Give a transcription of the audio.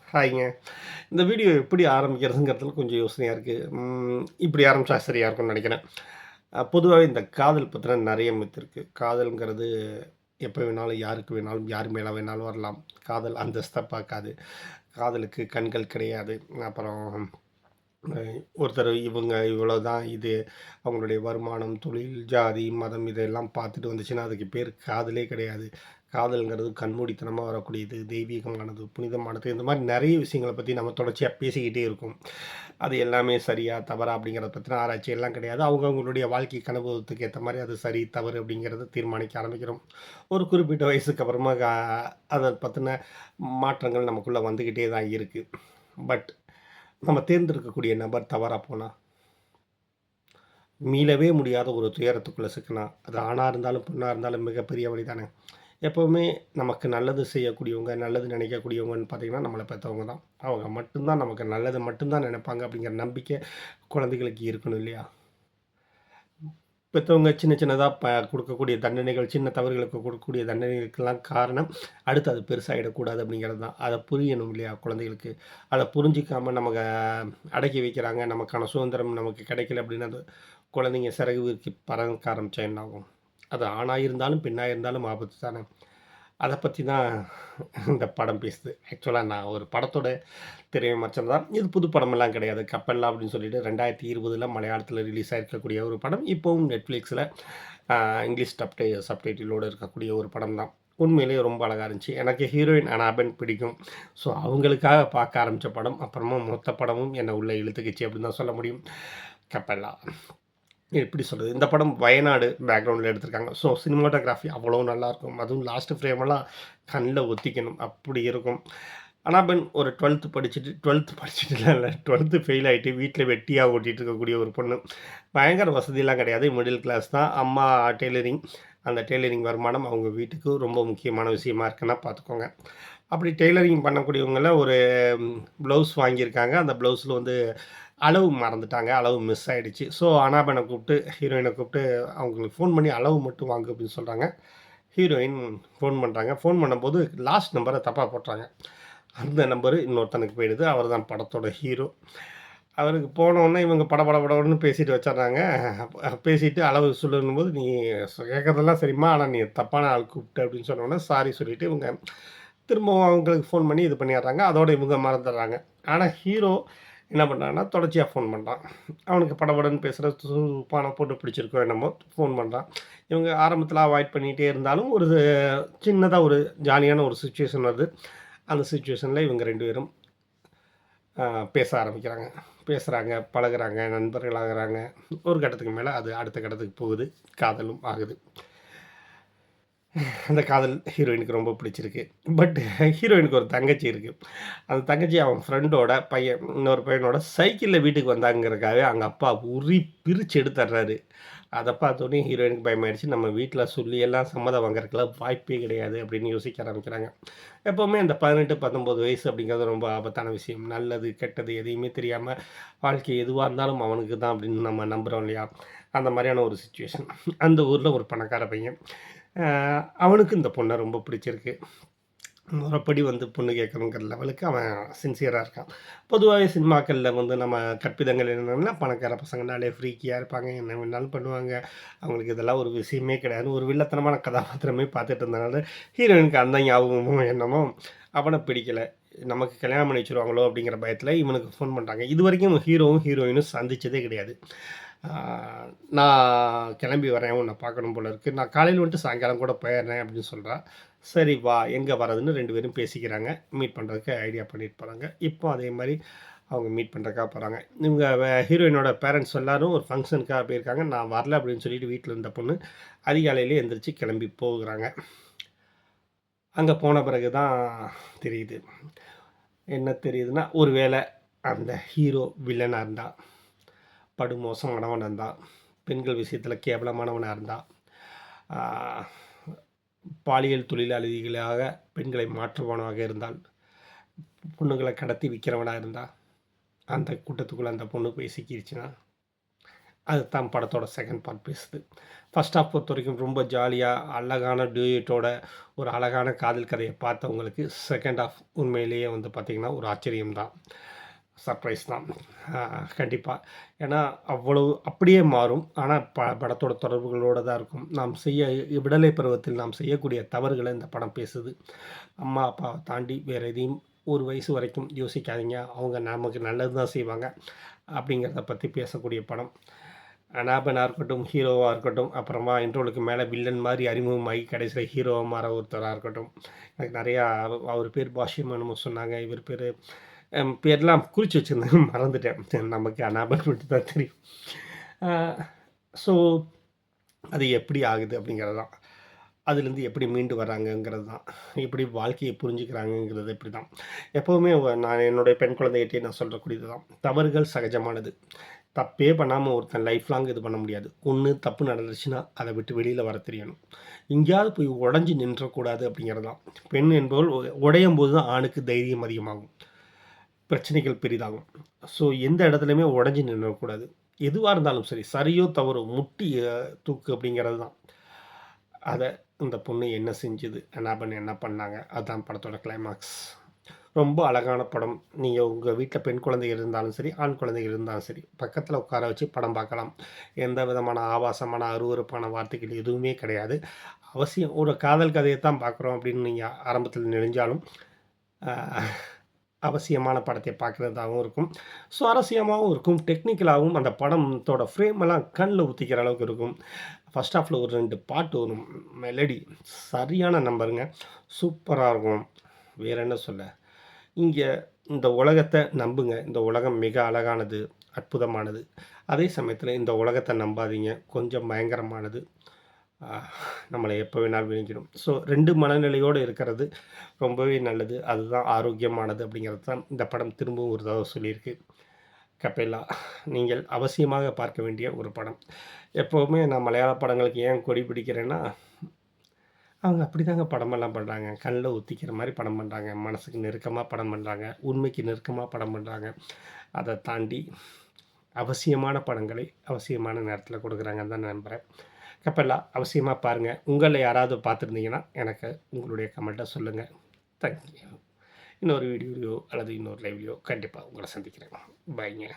ஹாய்ங்க. இந்த வீடியோ எப்படி ஆரம்பிக்கிறதுங்கிறதுல கொஞ்சம் யோசனையா இருக்கு. இப்படி ஆரம்பிச்சா சரியா இருக்கும்னு நெனைக்கிறேன். பொதுவாவே இந்த காதல் பத்தின நெறைய மித் இருக்கு. காதல்ங்கிறது எப்ப வேணாலும், யாருக்கு வேணாலும், யார் மேல வேணாலும் வரலாம். காதல் அந்தஸ்த பார்க்காது. காதலுக்கு கண்கள் கிடையாது. அப்புறம் அ ஒருத்தர் இவங்க இவ்வளோதான் இது அவங்களுடைய வருமானம், தொழில், ஜாதி, மதம் இதெல்லாம் பார்த்துட்டு வந்துச்சுன்னா, அதுக்கு பேர் காதலே கிடையாது. காதல்ங்கிறது கண்மூடித்தனமா வரக்கூடியது, தெய்வீகமானது, புனிதமானது. இந்த மாரி நெறைய விஷயங்கள பத்தி நம்ம தொடர்ச்சியா பேசிக்கிட்டே இருக்கோம். அது எல்லாமே சரியா, தவறா அப்படிங்கிறத பத்தின ஆராய்ச்சி எல்லாம் கிடையாது. அவங்கவங்களுடைய வாழ்க்கைக்கு அனுபவத்துக்கு ஏத்த மாரி அது சரி, தவறு அப்படிங்கிறத தீர்மானிக்க ஆரம்பிக்கிறோம். ஒரு குறிப்பிட்ட வயசுக்கு அப்புறமா அத பத்தின மாற்றங்கள் நமக்குள்ள வந்துகிட்டே தான் இருக்கு. பட் நம்ம தேர்ந்தெடுக்கக்கூடிய நபர் தவறா போனா, மீளவே முடியாத ஒரு துயரத்துக்குள்ள சிக்கினா, அது ஆணா இருந்தாலும், பெண்ணா இருந்தாலும் மிகப்பெரிய வலி தானே! எப்பவுமே நமக்கு நல்லது செய்யக்கூடியவங்க, நல்லது நினைக்கக்கூடியவங்கன்னு பார்த்தீங்கன்னா, நம்மள பெத்தவங்க தான். அவங்க மட்டும் தான் நமக்கு நல்லது மட்டும் தான் நினைப்பாங்க அப்படிங்கிற நம்பிக்கை குழந்தைகளுக்கு இருக்கணும் இல்லையா? பெத்தவங்க சின்ன சின்னதா குடுக்கக்கூடிய தண்டனைகள், சின்ன தவறுகளுக்கு குடுக்கக்கூடிய தண்டனைகளுக்கெல்லாம் காரணம், அடுத்து அது பெருசாயிடக்கூடாது அப்படிங்கிறது தான். அத புரியணும் இல்லையா குழந்தைகளுக்கு? அத புரிஞ்சுக்காம நமக்கு அடக்கி வைக்கிறாங்க. நமக்கான சுதந்திரம் நமக்கு கிடைக்கல அப்படின்னா, அது குழந்தைங்க சிறகு விரிச்சு பறக்க ஆரம்பிச்சா என்ன ஆகும்? அது ஆணா இருந்தாலும், பெண்ணா இருந்தாலும் ஆபத்து தானே! அத பத்தி தான் இந்த படம் பேசுது. ஆக்சுவலா நான் ஒரு படத்தோட திரை விமர்சனம் தான். இது புது படமெல்லாம் கிடையாது. கப்பல்லா அப்படின்னு சொல்லிட்டு 2020ல மலையாளத்தில ரிலீஸ் ஆயிருக்கக்கூடிய ஒரு படம். இப்பவும் Netflixல அ இங்கிலீஷ் சப்டைட்டிலோட இருக்கக்கூடிய ஒரு படம் தான். உண்மையிலேயே ரொம்ப அழகா இருந்துச்சு. எனக்கு ஹீரோயின் அனாபென் பிடிக்கும். ஸோ அவங்களுக்காக பார்க்க ஆரம்பிச்ச படம். அப்புறமா மொத்த படமும் என்ன உள்ள இழுத்துக்கிச்சு அப்படின்னு தான் சொல்ல முடியும். கப்பல்லா. எப்படி சொல்றது? இந்த படம் வயநாடு பேக்ரவுண்ட்ல எடுத்திருக்காங்க. ஸோ சினிமாட்டோகிராஃபி அவ்வளோ நல்லாயிருக்கும். அதுவும் லாஸ்ட் ஃப்ரேமெல்லாம் கண்ல ஒத்திக்கணும். அப்படி இருக்கும். அனாபென் ஒரு 12த் படிச்சுட்டுலாம் இல்ல. 12த் ஃபெயில் ஆயிட்டு வீட்ல வெட்டியா ஓட்டிட்டு இருக்கக்கூடிய ஒரு பொண்ணு. பயங்கர வசதிலாம் கிடையாது. மிடில் கிளாஸ் தான். அம்மா டெய்லரிங். அந்த டெய்லரிங் வருமானம் அவங்க வீட்டுக்கு ரொம்ப முக்கியமான விஷயமா இருக்குன்னா பார்த்துக்கோங்க. அப்படி டெய்லரிங் பண்ணக்கூடியவங்கள ஒரு ப்ளவுஸ் வாங்கியிருக்காங்க. அந்த ப்ளவுஸ்ல வந்து அளவு மறந்துட்டாங்க. அளவு மிஸ் ஆயிடுச்சு. ஸோ, அனாபன கூப்ட்டு, ஹீரோயின கூப்ட்டு அவங்களுக்கு ஃபோன் பண்ணி அளவு மட்டும் வாங்கு அப்டின்னு சொல்றாங்க. ஹீரோயின் ஃபோன் பண்றாங்க. ஃபோன் பண்ணும்போது லாஸ்ட் நம்பர தப்பா போட்றாங்க. அந்த நம்பரு இன்னொருத்தனுக்கு போயிடுது. அவர் தான் படத்தோட ஹீரோ. அவருக்கு போனோனே இவங்க படபடன்னு பேசிட்டு வச்சர்றாங்க. பேசிட்டு அளவு சொல்லும்போது, "நீ கேட்கறதெல்லாம் சரிம்மா. ஆனா நீ தப்பான ஆள் கூப்ட்ட" அப்டின்னு சொன்னோனே, சாரி சொல்லிட்டு இவங்க திரும்பவும் அவங்களுக்கு ஃபோன் பண்ணி இது பண்ணிடுறாங்க. அதோட இவங்க மறந்துடுறாங்க. ஆனா ஹீரோ என்ன பண்றான்னா, தொடர்ச்சியா ஃபோன் பண்றான். அவனுக்கு படபடன்னு பேசுற சுறுசுறுப்பான பொண்ணு பிடிச்சிருக்கோ என்னமோ ஃபோன் பண்றான். இவங்க ஆரம்பத்தில அவாய்ட் பண்ணிட்டே இருந்தாலும், ஒரு சின்னதா ஒரு ஜாலியான ஒரு சிச்சுவேஷன் வருது. அந்த சிச்சுவேஷன்ல இவங்க 2 பேரும் அ பேச ஆரம்பிக்கிறாங்க. பேசுறாங்க, பழகுறாங்க, நண்பர்களாகுறாங்க. ஒரு கட்டத்துக்கு மேல அது அடுத்த கட்டத்துக்கு போகுது. காதலும் ஆகுது. அந்த காதல் ஹீரோயினுக்கு ரொம்ப பிடிச்சிருக்கு. பட் ஹீரோயினுக்கு ஒரு தங்கச்சி இருக்கு. அந்த தங்கச்சி அவன் ஃப்ரெண்டோட பையன், இன்னொரு பையனோட சைக்கிள்ல வீட்டுக்கு வந்தாங்கறதுக்காகவே அவங்க அப்பா உரி பிரிச்சு எடுத்தர்றாரு. அத பார்த்தோனே ஹீரோயினுக்கு பயமாயிடுச்சு. நம்ம வீட்ல சொல்லியெல்லாம் சம்மதம் வாங்குறதுக்குலாம் வாய்ப்பே கிடையாது அப்படின்னு யோசிக்க ஆரம்பிக்கிறாங்க. எப்பவுமே அந்த 18, 19 வயசு அப்படிங்கிறது ரொம்ப ஆபத்தான விஷயம். நல்லது, கெட்டது எதையுமே தெரியாம வாழ்க்கை எதுவா இருந்தாலும் அவனுக்கு தான் அப்படின்னு நம்ம நம்புறோம் இல்லையா? அந்த மாரியான ஒரு சிச்சுவேஷன். அந்த ஊர்ல ஒரு பணக்கார பையன். அ அவனுக்கு இந்த பொண்ண ரொம்ப பிடிச்சிருக்கு. முறைப்படி வந்து பொண்ணு கேட்கணுங்கிற லெவலுக்கு அவன் சின்சியரா இருக்கான். பொதுவாவே சினிமாக்கள்ல வந்து நம்ம கற்பிதங்கள் என்னன்னா, பணக்கார பசங்கனாலே ஃப்ரீக்கியா இருப்பாங்க. என்ன வேணாலும் பண்ணுவாங்க. அவங்களுக்கு இதெல்லாம் ஒரு விஷயமே கிடையாதுன்னு ஒரு வில்லத்தனமான கதாபாத்திரமே பார்த்துட்டு இருந்தனால, ஹீரோயினுக்கு அந்த ஞாபகமோ என்னமோ அவன பிடிக்கல. நமக்கு கல்யாணம் பண்ணி வச்சுருவாங்களோ அப்படிங்கிற பயத்தில இவனுக்கு ஃபோன் பண்றாங்க. இதுவரைக்கும் ஹீரோவும், ஹீரோயினும் சந்திச்சதே கிடையாது. ஆ "நான் கிளம்பி வரேன். உன்ன பார்க்கணும் போல இருக்கு. நான் காலையில வந்துட்டு சாயங்காலம் கூட போயிடுறேன்" அப்படின்னு சொல்றா. சரி வா, எங்க வரதுன்னு 2 பேரும் பேசிக்கிறாங்க. மீட் பண்றதுக்கு ஐடியா பண்ணிட்டு போறாங்க. இப்போ அதே மாரி அவங்க மீட் பண்றதுக்காக போறாங்க. இவங்க ஹீரோயினோட பேரண்ட்ஸ் எல்லாரும் ஒரு ஃபங்ஷனுக்காக போயிருக்காங்க. நான் வரல அப்படின்னு சொல்லிட்டு வீட்ல இருந்த பொண்ணு, அதிகாலையிலே எந்திரிச்சு கிளம்பி போகுறாங்க. அங்க போன பிறகு தான் தெரியுது. என்ன தெரியுதுன்னா, ஒரு வேள அந்த ஹீரோ வில்லனா இருந்தா, படுமோசமானவனா இருந்தா, பெண்கள் விஷயத்தில கேவலமானவனா இருந்தா, ஆ பாலியல் தொழிலாளிகளாக பெண்களை மாற்றுபவனாக இருந்தால், பொண்ணுங்கள கடத்தி விக்கிறவனா இருந்தா, அந்த கூட்டத்துக்குள்ள அந்த பொண்ணு போய் சிக்கிருச்சுன்னா, அதுதான் படத்தோட செகண்ட் பார்ட் பேசுது. ஃபர்ஸ்ட் ஹாஃப் பொறுத்தவரைக்கும் ரொம்ப ஜாலியா, அழகான டூயட்டோட ஒரு அழகான காதல் கதைய பார்த்தவங்களுக்கு, செகண்ட் ஹாஃப் உண்மையிலேயே வந்து பார்த்தீங்கன்னா, ஒரு ஆச்சரியம் தான். சர்ப்ரைஸ் தான். அ கண்டிப்பா. ஏன்னா, அவ்வளவு அப்படியே மாறும். ஆனா, படத்தோட தொடர்புகளோட தான் இருக்கும். நாம் விடலை பருவத்தில் நாம் செய்யக்கூடிய தவறுகள இந்த படம் பேசுது. அம்மா, அப்பாவ தாண்டி வேற எதையும் ஒரு வயசு வரைக்கும் யோசிக்காதீங்க. அவங்க நமக்கு நல்லது தான் செய்வாங்க. அப்படிங்கிறத பத்தி பேசக்கூடிய படம். அனாபனா இருக்கட்டும், ஹீரோவா இருக்கட்டும், அப்புறமா இன்ட்ரோலுக்கு மேல வில்லன் மாரி அறிமுகமாகி கடைசியில ஹீரோவா மாற ஒருத்தரா இருக்கட்டும். எனக்கு நெறையா அவர் பேர் பாஷ்யம் என்னமோ சொன்னாங்க. இவர் பேரு பேர்லாம் குறிச்சு வச்சிருந்தேன். மறந்துட்டேன். நமக்கு அனாபன் மட்டும் தான் தெரியும். அ ஸோ அது எப்படி ஆகுது அப்படிங்கிறது தான். அதுலேருந்து எப்படி மீண்டு வராங்கங்கிறது தான். எப்படி வாழ்க்கைய புரிஞ்சுக்கிறாங்கங்கிறது இப்படி தான். எப்பவுமே நான் என்னுடைய பெண் குழந்தைகிட்டயே நான் சொல்லக்கூடியது தான். தவறுகள் சகஜமானது. தப்பே பண்ணாம ஒருத்தன் லைஃப் லாங் இது பண்ண முடியாது. ஒண்ணு தப்பு நடந்துருச்சுன்னா, அத விட்டு வெளியில வர தெரியணும். எங்கேயாவது போய் உடைஞ்சு நின்றக்கூடாது அப்படிங்கிறது தான். பெண் என்பவள் உடையும்போது தான் ஆணுக்கு தைரியம் அதிகமாகும். பிரச்சனைகள் பெரிதாகும். ஸோ எந்த இடத்துலயுமே உடைஞ்சு நின்றக்கூடாது. எதுவா இருந்தாலும் சரி, சரியோ தவறோ முட்டி தூக்கு அப்படிங்கிறது தான். அத இந்த பொண்ணு என்ன செஞ்சது? அனாபன் என்ன பண்ணாங்க? அதான் படத்தோட கிளைமாக்ஸ். ரொம்ப அழகான படம். நீங்க உங்க வீட்ல பெண் குழந்தைகள் இருந்தாலும் சரி, ஆண் குழந்தைகள் இருந்தாலும் சரி, பக்கத்துல உட்கார வச்சு படம் பார்க்கலாம். எந்த விதமான ஆபாசமான, அருவருப்பான வார்த்தைகள் எதுவுமே கிடையாது. அவசியம் ஒரு காதல் கதைய தான் பார்க்குறோம் அப்படின்னு நீங்க ஆரம்பத்துல நெனஞ்சாலும், அ அவசியமான படத்தை பார்க்கிறதாவும் இருக்கும். சுவாரஸ்யமாவும் இருக்கும். டெக்னிக்கலாவும் அந்த படத்தோட ஃப்ரேம் எல்லாம் கண்ல ஊத்திக்கிற அளவுக்கு இருக்கும். ஃபர்ஸ்ட் ஹாஃப்ல ஒரு 2 பாட்டு வரும். மெலடி சரியான நம்பருங்க. சூப்பரா இருக்கும். வேற என்ன சொல்ல? இங்க இந்த உலகத்த நம்புங்க. இந்த உலகம் மிக அழகானது, அற்புதமானது. அதே சமயத்தில இந்த உலகத்த நம்பாதீங்க. கொஞ்சம் பயங்கரமானது. அ நம்மள எப்ப வேணாலும் விழுங்கிடும். ஸோ 2 மனநிலையோட இருக்கிறது ரொம்பவே நல்லது. அதுதான் ஆரோக்கியமானது அப்படிங்கிறது தான் இந்த படம் திரும்பவும் ஒரு தடவ சொல்லியிருக்கு. கபேலா நீங்கள் அவசியமாக பார்க்க வேண்டிய ஒரு படம். எப்பவுமே நான் மலையாள படங்களுக்கு ஏன் கொடி பிடிக்கிறேன்னா, அவங்க அப்படிதாங்க படமெல்லாம் பண்றாங்க. கண்ல ஒத்திக்கிற மாரி படம் பண்றாங்க. மனசுக்கு நெருக்கமா படம் பண்றாங்க. உண்மைக்கு நெருக்கமா படம் பண்றாங்க. அத தாண்டி அவசியமான படங்களை அவசியமான நேரத்தில குடுக்குறாங்கன்னு தான் நம்புறேன். கப்பலா அவசியமா பாருங்க. உங்கள்ல யாராவது பார்த்துருந்தீங்கன்னா, எனக்கு உங்களுடைய கமெண்ட்ட சொல்லுங்க. Thank you. இன்னொரு வீடியோலயோ அல்லது இன்னொரு லைவ்லயோ கண்டிப்பா உங்கள சந்திக்கிறேன். பாய்ங்க.